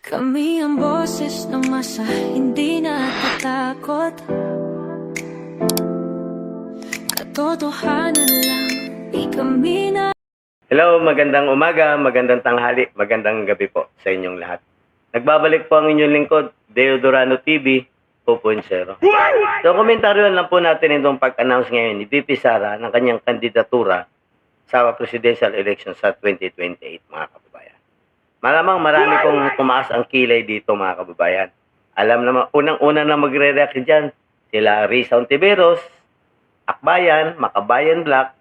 Kami ang boses ng masa, hindi natatakot. Katotohanan lang, di kami na... Hello, magandang umaga, magandang tanghali, magandang gabi po sa inyong lahat. Nagbabalik po ang inyong lingkod, Deodorano TV 2.0. So, komentaryo lang po natin itong pag-announce ngayon ni VP Sara ng kanyang kandidatura sa presidential election sa 2028, mga kababayan. Malamang marami pong tumaas ang kilay dito, mga kababayan. Alam naman, unang-una na magre-react dyan, sila Risa Ontiveros, Akbayan, Makabayan Black,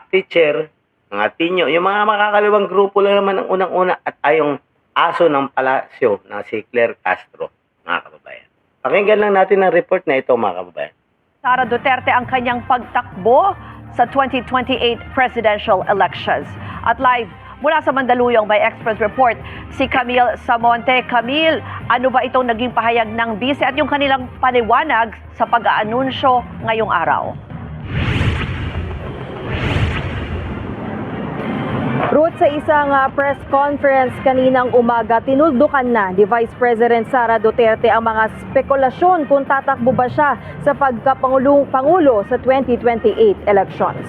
Teacher, mga Tinyo, yung mga makakaliwang grupo lang naman ang unang-una at ayong aso ng palasyo na si Claire Castro, mga kababayan. Pakinggan lang natin ang report na ito, mga kababayan. Sara Duterte ang kanyang pagtakbo sa 2028 presidential elections. At live mula sa Mandaluyong by Express Report, si Camille Samonte. Camille, ano ba itong naging pahayag ng bise at yung kanilang paniwanag sa pag-aanunsyo ngayong araw? Ruth, sa isang press conference kaninang umaga, tinuldukan na ni Vice President Sara Duterte ang mga spekulasyon kung tatakbo ba siya sa pagkapangulo sa 2028 elections.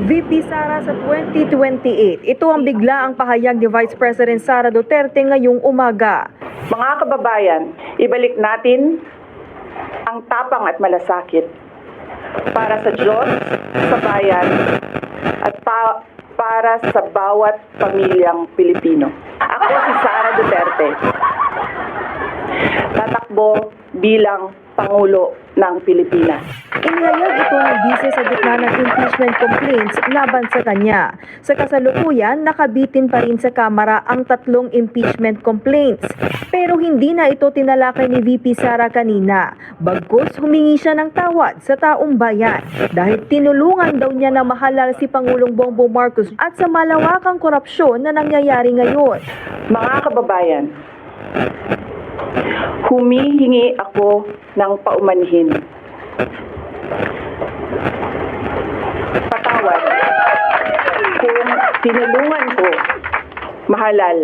VP Sara, sa 2028, ito ang biglaang pahayag ni Vice President Sara Duterte ngayong umaga. Mga kababayan, ibalik natin ang tapang at malasakit para sa Diyos, sa bayan, at para sa bawat pamilyang Pilipino. Ako si Sara Duterte, tatakbo bilang Pangulo ng Pilipinas. Inihayag ito ng bise sa gitna ng impeachment complaints laban sa kanya. Sa kasalukuyan, nakabitin pa rin sa Kamara ang 3 impeachment complaints. Pero hindi na ito tinalakay ni VP Sara kanina. Bagkus humingi siya ng tawad sa taong bayan dahil tinulungan daw niya na mahalal si Pangulong Bongbong Marcos at sa malawakang korupsyon na nangyayari ngayon. Mga kababayan, humihingi ako ng paumanhin. Patawad kung tinulungan ko mahalal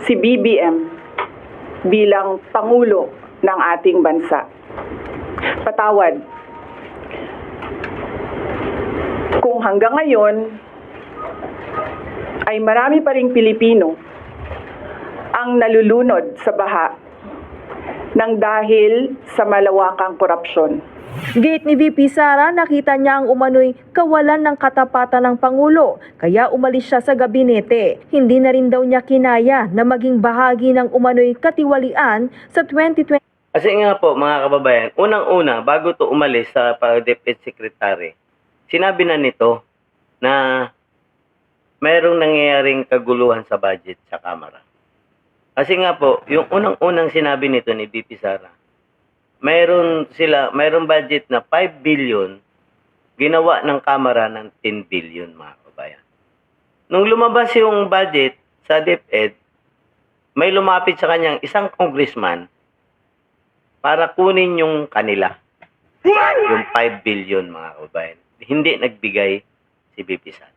si BBM bilang Pangulo ng ating bansa. Patawad kung hanggang ngayon ay marami pa ring Pilipino ang nalulunod sa baha nang dahil sa malawakang korupsyon. Gate ni VP Sara, nakita niya ang umano'y kawalan ng katapatan ng Pangulo, kaya umalis siya sa gabinete. Hindi na rin daw niya kinaya na maging bahagi ng umano'y katiwalian sa 2020. Kasi nga po, mga kababayan, unang-una, bago to umalis sa Deputy Secretary, sinabi na nito na mayroong nangyayaring kaguluhan sa budget sa Kamara. Kasi nga po, yung unang-unang sinabi nito ni VP Sara, mayroon budget na 5 billion, ginawa ng Kamara ng 10 billion, mga kabayan. Nung lumabas yung budget sa DepEd, may lumapit sa kanyang isang congressman para kunin yung kanila, yung 5 billion, mga kabayan. Hindi nagbigay si VP Sara.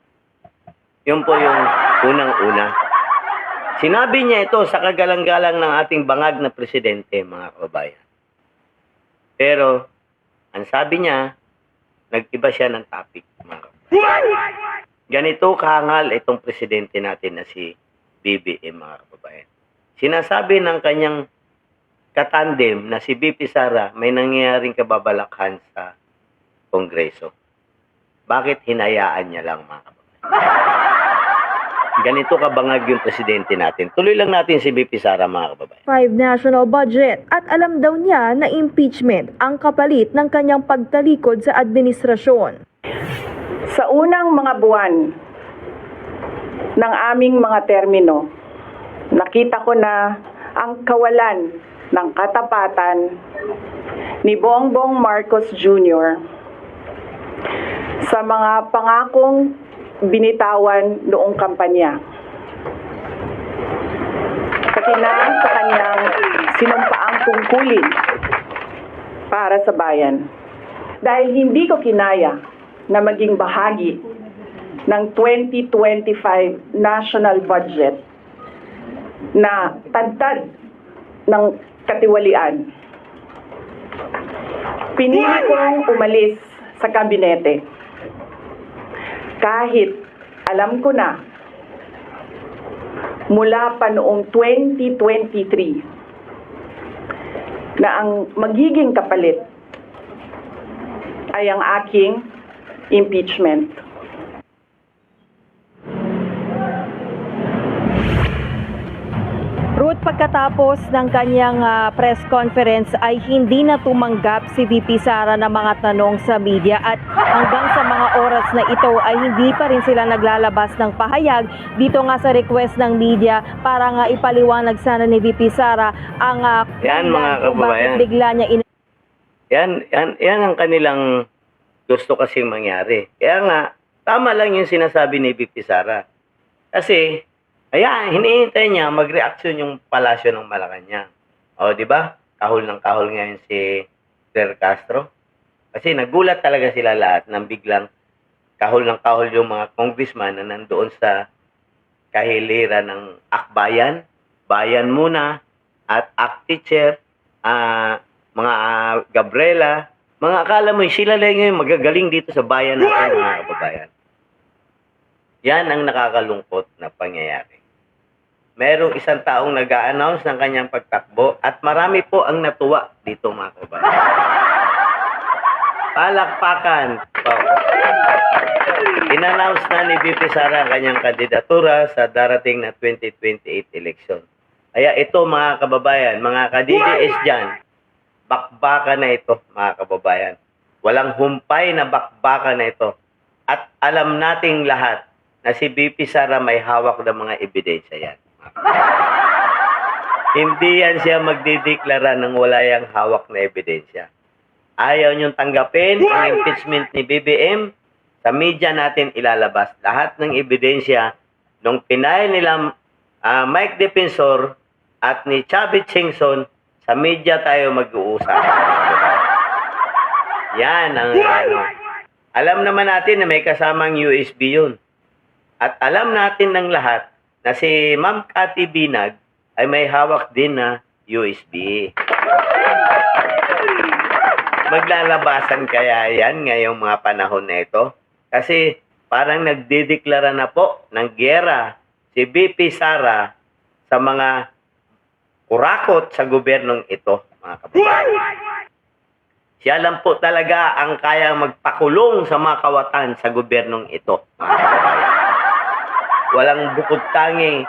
Yun po yung unang-una. Sinabi niya ito sa kagalang-galang ng ating bangag na presidente, mga kababayan. Pero, ang sabi niya, nag-iba siya ng topic, mga kababayan. Ganito kahangal itong presidente natin na si BBM, mga kababayan. Sinasabi ng kanyang katandem na si VP Sara may nangyayaring kababalakhan sa Kongreso. Bakit hinayaan niya lang, mga kababayan? Ganito kabangag yung presidente natin. Tuloy lang natin si VP Sara, mga kababayan. 5 national budget at alam daw niya na impeachment ang kapalit ng kanyang pagtalikod sa administrasyon. Sa unang mga buwan ng aming mga termino, nakita ko na ang kawalan ng katapatan ni Bongbong Marcos Jr. sa mga pangakong binitawan noong kampanya. Pati na sa kanyang sinumpaang tungkulin para sa bayan. Dahil hindi ko kinaya na maging bahagi ng 2025 national budget na tantad ng katiwalian. Pinili kong umalis sa kabinete kahit alam ko na mula pa noong 2023 na ang magiging kapalit ay ang aking impeachment. Ruth, pagkatapos ng kanyang press conference ay hindi na tumanggap si VP Sara ng mga tanong sa media at hanggang sa mga oras na ito ay hindi pa rin sila naglalabas ng pahayag dito nga sa request ng media para nga ipaliwanag sana ni VP Sara ang Yan, mga kung bakit kababayan. bigla niya Yan ang kanilang gusto kasing mangyari. Kaya nga, tama lang yung sinasabi ni VP Sara. Kasi, hinihintay niya mag-reaksyon yung palasyo ng Malacanang. O, di ba? Kahol ng kahol ngayon si Claire Castro. Kasi nagulat talaga sila lahat nang biglang kahol ng kahol yung mga congressman na nandoon sa kahiliran ng Akbayan, Bayan Muna, at ACT-Teacher, mga Gabriela, mga akala mo sila lang ngayon magagaling dito sa bayan natin, mga kababayan. Yan ang nakakalungkot na pangyayari. Merong isang taong nag-a-announce ng kanyang pagtakbo at marami po ang natuwa dito, mga kababayan. Palakpakan. In-announce na ni VP Sara ang kanyang kandidatura sa darating na 2028 election. Kaya ito, mga kababayan, mga ka-DDS dyan, bakbaka na ito, mga kababayan. Walang humpay na bakbaka na ito. At alam nating lahat na si VP Sara may hawak ng mga ebidensya yan. Hindi yan siya magdideklara ng wala yang hawak na ebidensya. Ayaw niyong tanggapin ang impeachment ni BBM, sa media natin ilalabas lahat ng ebidensya nung pinay nila Mike Defensor at ni Chubby Chingson. Sa media tayo mag-uusap. Yan ang Alam naman natin na may kasamang USB yun. At alam natin ng lahat na si Ma'am Cathy Binag ay may hawak din na USB. Maglalabasan kaya yan ngayong mga panahon na ito? Kasi parang nagdideklara na po ng giyera si VP Sara sa mga kurakot sa gobyernong ito, mga kababayan. Siya lang po talaga ang kaya magpakulong sa mga kawatan sa gobyernong ito, mga kababayan. Walang bukod tangi,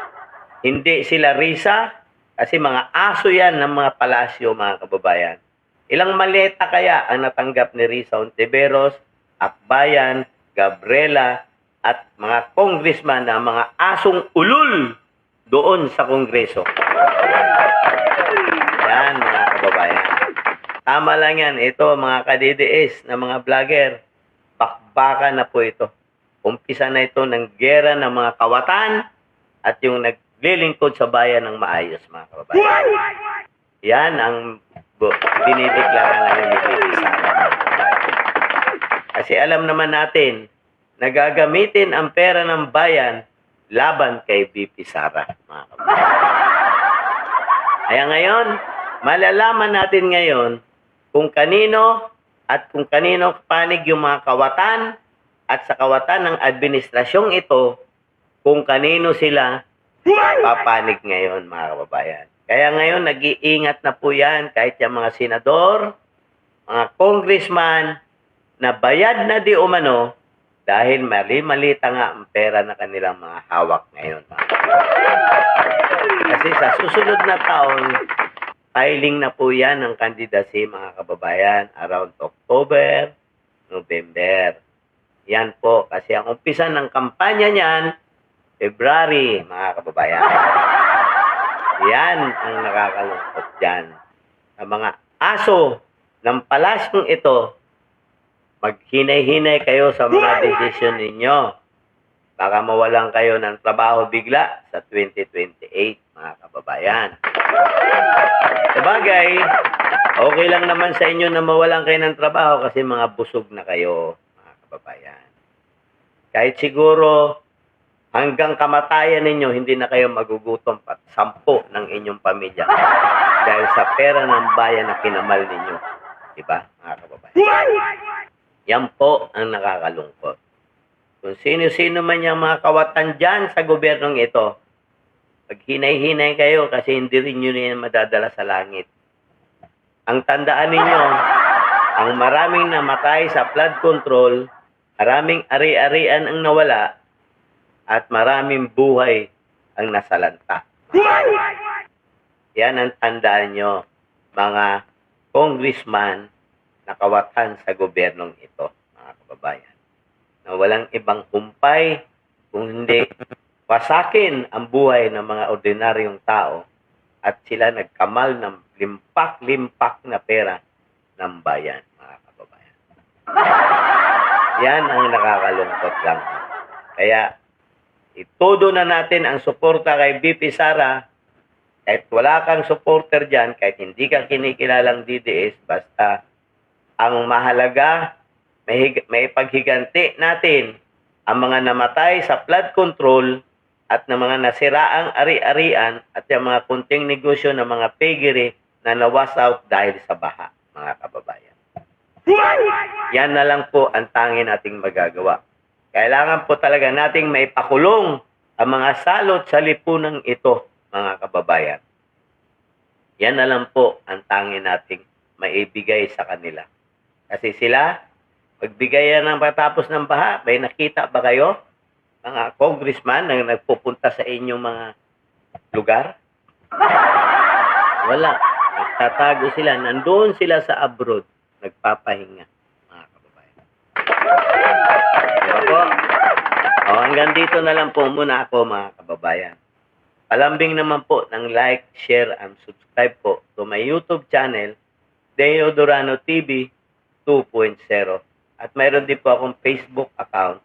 hindi sila risa, kasi mga aso yan ng mga palasyo, mga kababayan. Ilang maleta kaya ang natanggap ni Risa Ontiveros, Akbayan, Gabriela, at mga congressman na mga asong ulul doon sa Kongreso. Yan, mga kababayan. Tama lang yan. Ito, mga ka-DDS na mga vlogger, bakbaka na po ito. Umpisa na ito ng gera ng mga kawatan at yung naglilingkod sa bayan ng maayos, mga kababayan. Yan ang dinideklara ngayon ni VP Sara. Kasi alam naman natin, nagagamitin ang pera ng bayan laban kay VP Sara, mga kababayan. Kaya ngayon, malalaman natin ngayon kung kanino at kung kanino panig yung mga kawatan at sa kawatan ng administrasyong ito, kung kanino sila papanig ngayon, mga kababayan. Kaya ngayon, nag-iingat na po yan kahit yung mga senador, mga congressman, na bayad na di umano dahil mali-malita nga ang pera na kanilang mga hawak ngayon. Kasi sa susunod na taon, filing na po yan ng candidacy, mga kababayan, around October, November. Yan po, kasi ang umpisa ng kampanya niyan, February, mga kababayan. Yan ang nakakalungkot dyan. Ang mga aso ng palasyong ito, maghinay-hinay kayo sa mga desisyon ninyo. Baka mawalan kayo ng trabaho bigla sa 2028, mga kababayan. Sabagay, okay lang naman sa inyo na mawalan kayo ng trabaho kasi mga busog na kayo, mga kababayan. Kahit siguro hanggang kamatayan ninyo, hindi na kayo magugutom at 10 ng inyong pamilya dahil sa pera ng bayan na kinamal ninyo. Diba, mga kababayan? Yan po ang nakakalungkot. Kung sino-sino man yung mga kawatan dyan sa gobyernong ito, maghinay-hinay kayo kasi hindi rin nyo yan madadala sa langit. Ang tandaan ninyo, ang maraming namatay sa flood control, maraming ari-arian ang nawala, at maraming buhay ang nasalanta. Yan ang tandaan nyo, mga congressman na kawatan sa gobyernong ito, mga kababayan. Na walang ibang humpay kung hindi wasakin ang buhay ng mga ordinaryong tao at sila nagkamal ng limpak-limpak na pera ng bayan, mga kababayan. Yan ang nakakalungkot lang. Kaya, itudo na natin ang suporta kay VP Sara. Kahit wala kang supporter dyan, kahit hindi ka kinikilalang DDS, basta ang mahalaga, may paghiganti natin ang mga namatay sa flood control at ng mga nasiraang ari-arian at yung mga kunting negosyo ng mga piggery na nawas out dahil sa baha, mga kababayan. Yan na lang po ang tanging nating magagawa. Kailangan po talaga nating maipakulong ang mga salot sa lipunang ito, mga kababayan. Yan na lang po ang tanging nating maibigay sa kanila. Kasi sila, magbigay yan ng patapos ng baha. May nakita ba kayo, mga congressman, na nagpupunta sa inyong mga lugar? Wala. Nagtatago sila. Nandoon sila sa abroad. Nagpapahinga, mga kababayan. Diba po? O, hanggang dito na lang po muna ako, mga kababayan. Palambing naman po ng like, share, and subscribe po to my YouTube channel, Deo Durano TV 2.0. At mayroon din po akong Facebook account,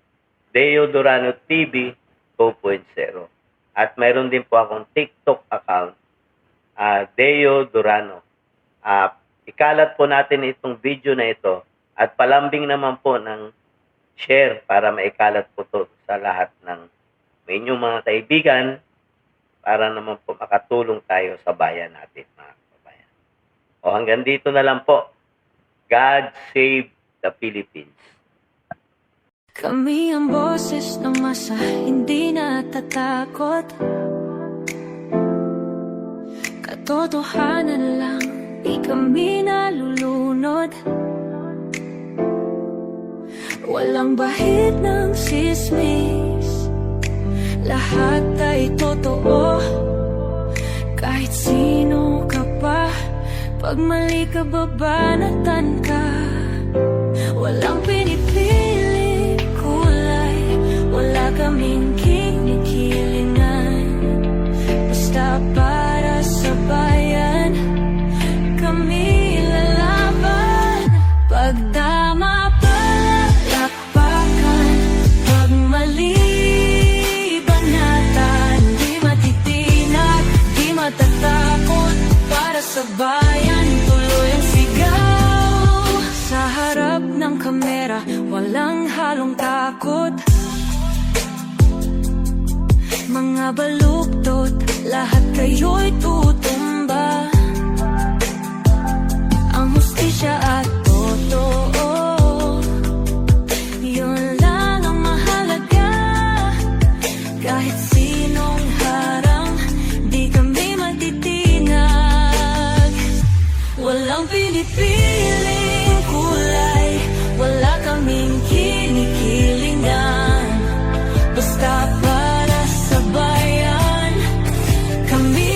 Deo Durano TV 2.0. At mayroon din po akong TikTok account, Deo Durano. Ikalat po natin itong video na ito at palambing naman po ng share para maikalat po to sa lahat ng inyong mga kaibigan para naman po makatulong tayo sa bayan natin, mga kababayan. O hanggang dito na lang po. God save the Philippines. Kami ang boses ng masa, hindi natatakot. Katotohanan lang, di kami nalulunod. Walang bahid ng sismis, lahat ay totoo. Kahit sino ka pa, pag mali ka babanatan ka. Walang pinipili kulay, wala kaming kinikilingan. Basta para sa bayan, kami lalaban. Pag tama palakpakan, pag mali banatan. Di matitinag, di matatakot, para sa bayan tuloy ang sigaw. Sa harap ng kamera, walang halong takot. Mga baluktot, lahat kayo'y tutumba. Ang hustisya at totoo, yun lang ang mahalaga. Kahit sinong harang, di kami matitinag. Walang pinipiling kulay, wala kaming kinikilingan. Basta para sa bayan, kami